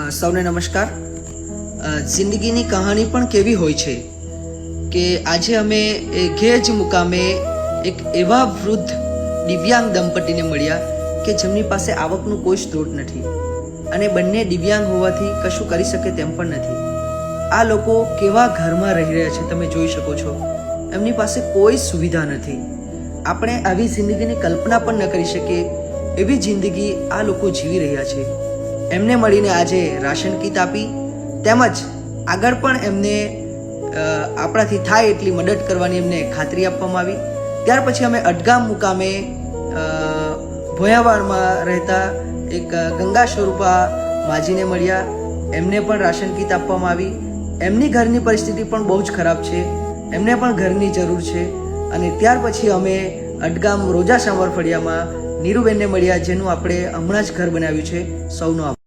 સૌને નમસ્કાર. જિંદગીની કહાણી પણ કેવી હોય છે કે આજે અમે ઘેજ મુકામે એક એવા વૃદ્ધ દિવ્યાંગ દંપતીને મળ્યા કે જેમની પાસે આવકનું કોઈ સ્ત્રોત નથી અને બંને દિવ્યાંગ હોવાથી કશું કરી શકે તેમ પણ નથી. આ લોકો કેવા ઘરમાં રહી રહ્યા છે તમે જોઈ શકો છો. એમની પાસે કોઈ સુવિધા નથી. આપણે આવી જિંદગીની કલ્પના પણ ન કરી શકીએ એવી જિંદગી આ લોકો જીવી રહ્યા છે. એમને મળીને આજે રાશન કીટ આપી તેમજ આગળ પણ એમને આપણાથી થાય એટલી મદદ કરવાની એમને ખાતરી આપવામાં આવી. ત્યાર પછી અમે અડગામ મુકામે ભોયાવાડમાં રહેતા એક ગંગા સ્વરૂપા માજીને મળ્યા. એમને પણ રાશન કીટ આપવામાં આવી. એમની ઘરની પરિસ્થિતિ પણ બહુ જ ખરાબ છે. એમને પણ ઘરની જરૂર છે. અને ત્યાર પછી અમે અડગામ રોજા સાંવર ફળિયામાં નીરુબેનને મળ્યા જેનું આપણે હમણાં જ ઘર બનાવ્યું છે. સૌનો આભાર.